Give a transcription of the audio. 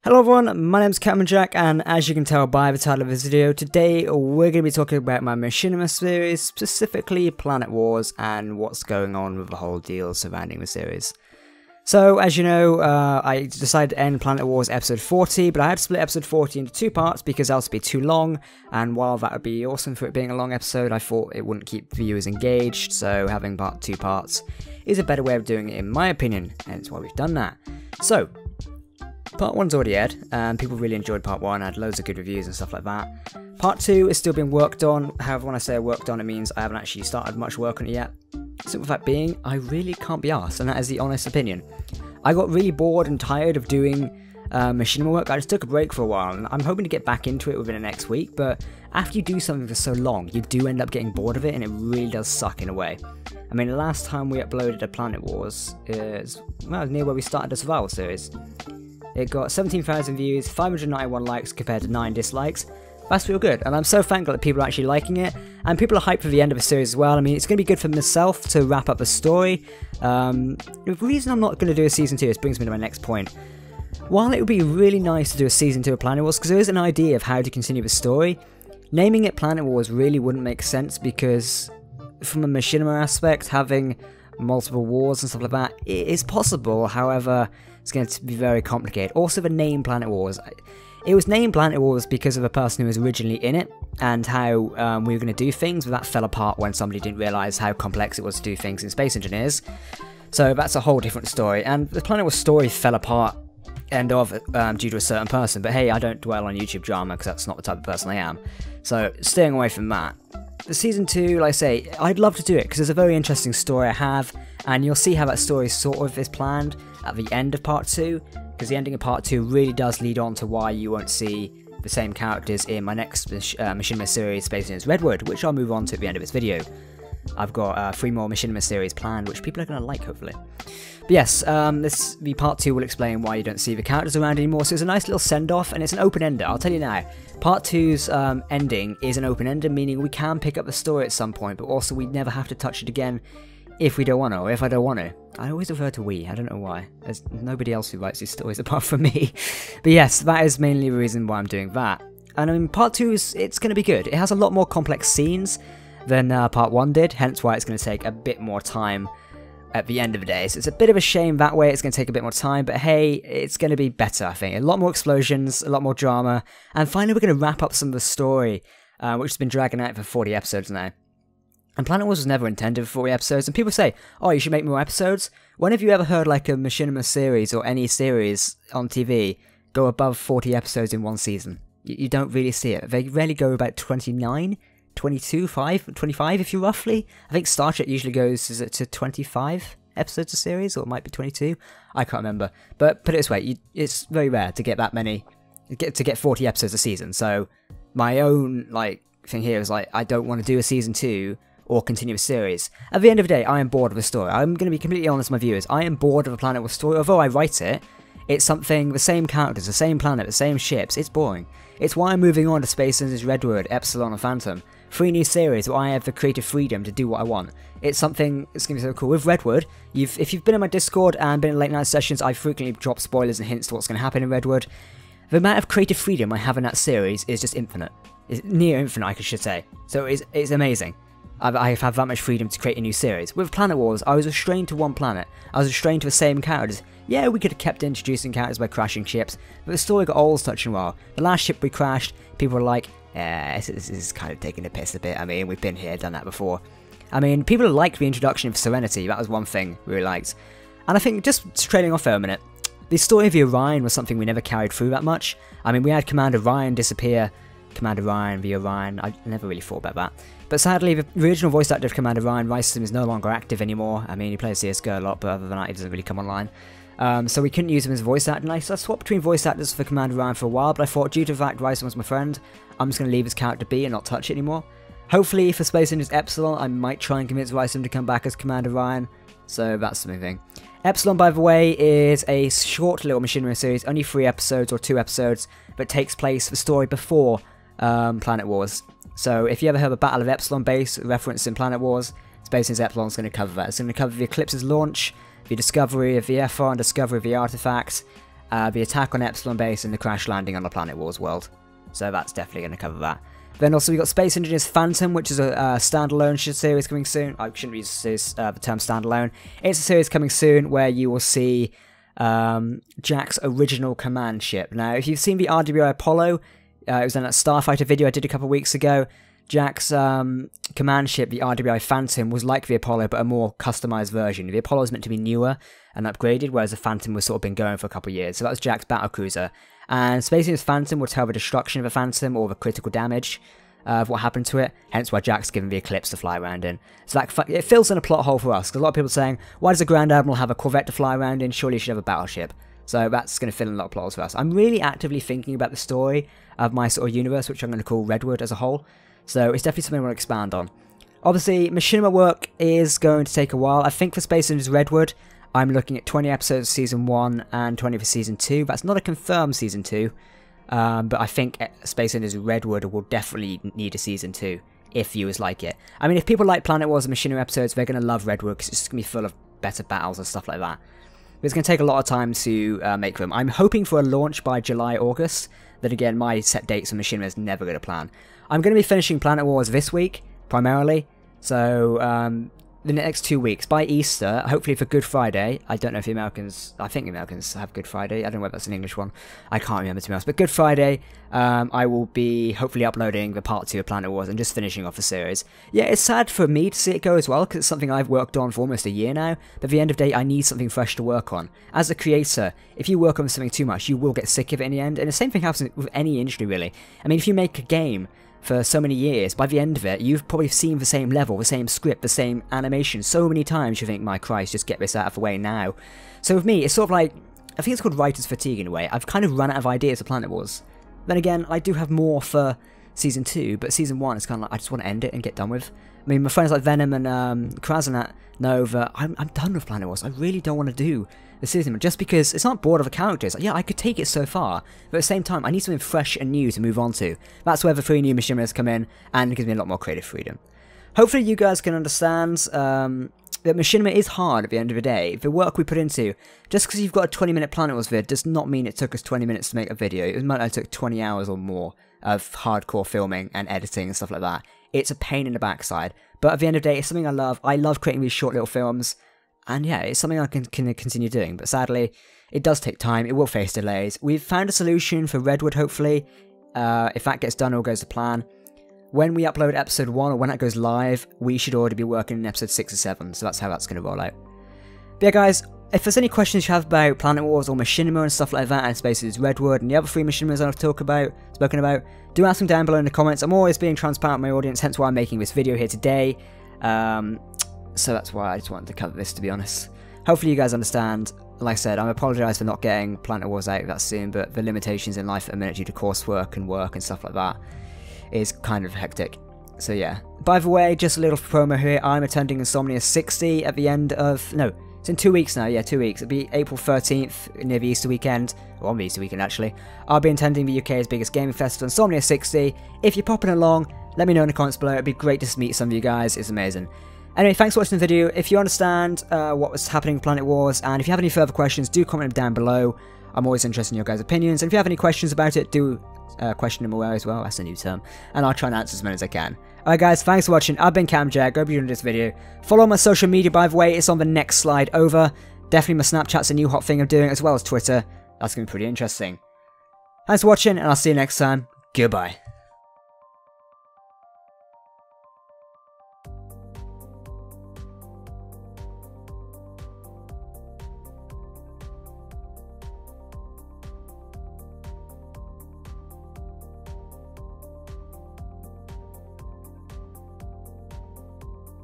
Hello everyone, my name's Catman Jack, and as you can tell by the title of this video, today we're going to be talking about my Machinima series, specifically Planet Wars, and what's going on with the whole deal surrounding the series. So, as you know, I decided to end Planet Wars episode 40, but I had to split episode 40 into two parts because else it'd be too long, and while that would be awesome for it being a long episode, I thought it wouldn't keep viewers engaged, so having two parts is a better way of doing it in my opinion, and it's why we've done that. So, Part 1's already aired, and people really enjoyed Part 1, had loads of good reviews and stuff like that. Part 2 is still being worked on, however when I say worked on it means I haven't actually started much work on it yet. Simple fact being, I really can't be arsed, and that is the honest opinion. I got really bored and tired of doing machinima work. I just took a break for a while, and I'm hoping to get back into it within the next week, but after you do something for so long, you do end up getting bored of it, and it really does suck in a way. I mean, the last time we uploaded a Planet Wars is, well, near where we started the Survival series. It got 17,000 views, 591 likes compared to 9 dislikes. That's real good, and I'm so thankful that people are actually liking it, and people are hyped for the end of the series as well. I mean, it's going to be good for myself to wrap up the story. The reason I'm not going to do a Season 2, this brings me to my next point. While it would be really nice to do a Season 2 of Planet Wars, because there is an idea of how to continue the story, naming it Planet Wars really wouldn't make sense, because from a machinima aspect, having multiple wars and stuff like that, it is possible, however, it's going to be very complicated. Also, the name Planet Wars. It was named Planet Wars because of the person who was originally in it, and how we were going to do things, but that fell apart when somebody didn't realise how complex it was to do things in Space Engineers. So that's a whole different story, and the Planet Wars story fell apart due to a certain person, but hey, I don't dwell on YouTube drama because that's not the type of person I am. So, staying away from that. The Season 2, like I say, I'd love to do it because there's a very interesting story I have, and you'll see how that story sort of is planned at the end of Part 2, because the ending of Part 2 really does lead on to why you won't see the same characters in my next Machinima series, Space Engineers Redwood, which I'll move on to at the end of this video. I've got 3 more Machinima series planned, which people are going to like, hopefully. But yes, the Part 2 will explain why you don't see the characters around anymore, so it's a nice little send-off, and it's an open-ender, I'll tell you now. Part 2's ending is an open-ender, meaning we can pick up the story at some point, but also we never have to touch it again if we don't want to, or if I don't want to. I always refer to we, I don't know why. There's nobody else who writes these stories apart from me. But yes, that is mainly the reason why I'm doing that. And I mean, Part 2 it's going to be good. It has a lot more complex scenes than Part 1 did, hence why it's going to take a bit more time at the end of the day. So it's a bit of a shame that way, it's going to take a bit more time, but hey, it's going to be better, I think. A lot more explosions, a lot more drama, and finally we're going to wrap up some of the story, which has been dragging out for 40 episodes now. And Planet Wars was never intended for 40 episodes, and people say, oh, you should make more episodes. When have you ever heard like a Machinima series, or any series on TV, go above 40 episodes in one season? You don't really see it. They rarely go about 29, 22, 25 if you roughly. I think Star Trek usually goes, is it to 25 episodes a series, or it might be 22? I can't remember. But put it this way, it's very rare to get that many, to get 40 episodes a season. So my own like thing here is like, I don't want to do a Season 2 or continue a series. At the end of the day, I am bored of the story. I'm going to be completely honest with my viewers. I am bored of a Planet Wars story. Although I write it, it's something, the same characters, the same planet, the same ships. It's boring. It's why I'm moving on to Space Engineers Redwood, Epsilon, and Phantom. 3 new series where I have the creative freedom to do what I want. It's something that's going to be so cool. With Redwood, if you've been in my Discord and been in late night sessions, I frequently drop spoilers and hints to what's going to happen in Redwood. The amount of creative freedom I have in that series is just infinite. It's near infinite, I should say. So it's amazing. I've had that much freedom to create a new series. With Planet Wars, I was restrained to one planet. I was restrained to the same characters. Yeah, we could have kept introducing characters by crashing ships, but the story got old such a while. The last ship we crashed, people were like, this is kind of taking the piss a bit. I mean, we've been here, done that before. I mean, people liked the introduction of Serenity. That was one thing we really liked. And I think, just trading off there a minute, the story of the Orion was something we never carried through that much. I mean, we had Commander Ryan disappear. Commander Ryan, the Orion, I never really thought about that. But sadly, the original voice actor of Commander Ryan, Rysum, is no longer active anymore. I mean, he plays CSGO a lot, but other than that, he doesn't really come online. So we couldn't use him as a voice actor, and I swapped between voice actors for Commander Ryan for a while, but I thought, due to the fact Rysum was my friend, I'm just going to leave his character be and not touch it anymore. Hopefully, for Space Engineers Epsilon, I might try and convince Rysum to come back as Commander Ryan, so that's something. Epsilon, by the way, is a short little Machinima series, only 3 episodes or 2 episodes, but takes place the story before Planet Wars. So if you ever heard a Battle of Epsilon base reference in Planet Wars, Space Engineers Epsilon is going to cover that. It's going to cover the Eclipse's launch, the discovery of the FR and discovery of the artifacts, the attack on Epsilon Base, and the crash landing on the Planet Wars world. So that's definitely going to cover that. Then also we got Space Engineers Phantom, which is a standalone series coming soon. I shouldn't use the term standalone. It's a series coming soon where you will see Jack's original command ship. Now, if you've seen the RWI Apollo, it was in that Starfighter video I did a couple of weeks ago. Jack's command ship, the RWI Phantom, was like the Apollo, but a more customized version. The Apollo is meant to be newer and upgraded, whereas the Phantom was sort of been going for a couple of years. So that was Jack's battlecruiser. And Space Engineers Phantom will tell the destruction of the Phantom or the critical damage of what happened to it, hence why Jack's given the Eclipse to fly around in. So that it fills in a plot hole for us, because a lot of people are saying, why does a Grand Admiral have a Corvette to fly around in? Surely he should have a battleship. So that's going to fill in a lot of plot holes for us. I'm really actively thinking about the story of my sort of universe, which I'm going to call Redwood as a whole. So it's definitely something I want to expand on. Obviously, machinima work is going to take a while. I think for Space Engineers Redwood, I'm looking at 20 episodes of Season 1 and 20 for Season 2. That's not a confirmed Season 2. But I think Space Engineers Redwood will definitely need a Season 2, if viewers like it. I mean, if people like Planet Wars and machinima episodes, they're going to love Redwood, because it's just going to be full of better battles and stuff like that. But it's going to take a lot of time to make them. I'm hoping for a launch by July, August. Then again, my set dates on machinima is never going to plan. I'm going to be finishing Planet Wars this week, primarily. So, the next 2 weeks, by Easter, hopefully for Good Friday. I don't know if the Americans, I think the Americans have Good Friday. I don't know whether that's an English one. I can't remember, to be honest. But Good Friday, I will be hopefully uploading the part 2 of Planet Wars and just finishing off the series. Yeah, it's sad for me to see it go as well, because it's something I've worked on for almost a year now. But at the end of the day, I need something fresh to work on. As a creator, if you work on something too much, you will get sick of it in the end. And the same thing happens with any industry, really. I mean, if you make a game for so many years, by the end of it, you've probably seen the same level, the same script, the same animation so many times you think, my Christ, just get this out of the way now. So with me, it's sort of like, I think it's called writer's fatigue in a way. I've kind of run out of ideas for Planet Wars. Then again, I do have more for Season 2, but Season 1 is kind of like, I just want to end it and get done with. I mean, my friends like Venom and Krasanat know that I'm done with Planet Wars. I really don't want to do the season, just because it's not bored of the characters. Yeah, I could take it so far, but at the same time, I need something fresh and new to move on to. That's where the 3 new machinimas come in, and it gives me a lot more creative freedom. Hopefully you guys can understand that machinima is hard at the end of the day. The work we put into, just because you've got a 20-minute Planet Wars vid, does not mean it took us 20 minutes to make a video. It might have took 20 hours or more of hardcore filming and editing and stuff like that. It's a pain in the backside, but at the end of the day, it's something I love. I love creating these short little films. And yeah, it's something I can continue doing, but sadly, it does take time, it will face delays. We've found a solution for Redwood, hopefully, if that gets done or goes to plan. When we upload episode 1, or when that goes live, we should already be working in episode 6 or 7, so that's how that's going to roll out. But yeah guys, if there's any questions you have about Planet Wars or machinima and stuff like that, and Space Engineers Redwood, and the other 3 machinimas I've spoken about, do ask them down below in the comments. I'm always being transparent with my audience, hence why I'm making this video here today. So that's why I just wanted to cover this, to be honest. Hopefully you guys understand. Like I said, I apologise for not getting Planet Wars out that soon, but the limitations in life at the minute due to coursework and work and stuff like that is kind of hectic. So yeah. By the way, just a little promo here. I'm attending Insomnia 60 at the end of... No, it's in 2 weeks now. Yeah, 2 weeks. It'll be April 13th, near the Easter weekend. Or on the Easter weekend, actually. I'll be attending the UK's biggest gaming festival, Insomnia 60. If you're popping along, let me know in the comments below. It'd be great to meet some of you guys. It's amazing. Anyway, thanks for watching the video. If you understand what was happening in Planet Wars, and if you have any further questions, do comment them down below. I'm always interested in your guys' opinions, and if you have any questions about it, do question them away as well. That's a new term. And I'll try and answer as many as I can. Alright guys, thanks for watching. I've been CamJack. Hope you enjoyed this video. Follow my social media, by the way. It's on the next slide over. Definitely my Snapchat's a new hot thing I'm doing, as well as Twitter. That's going to be pretty interesting. Thanks for watching, and I'll see you next time. Goodbye.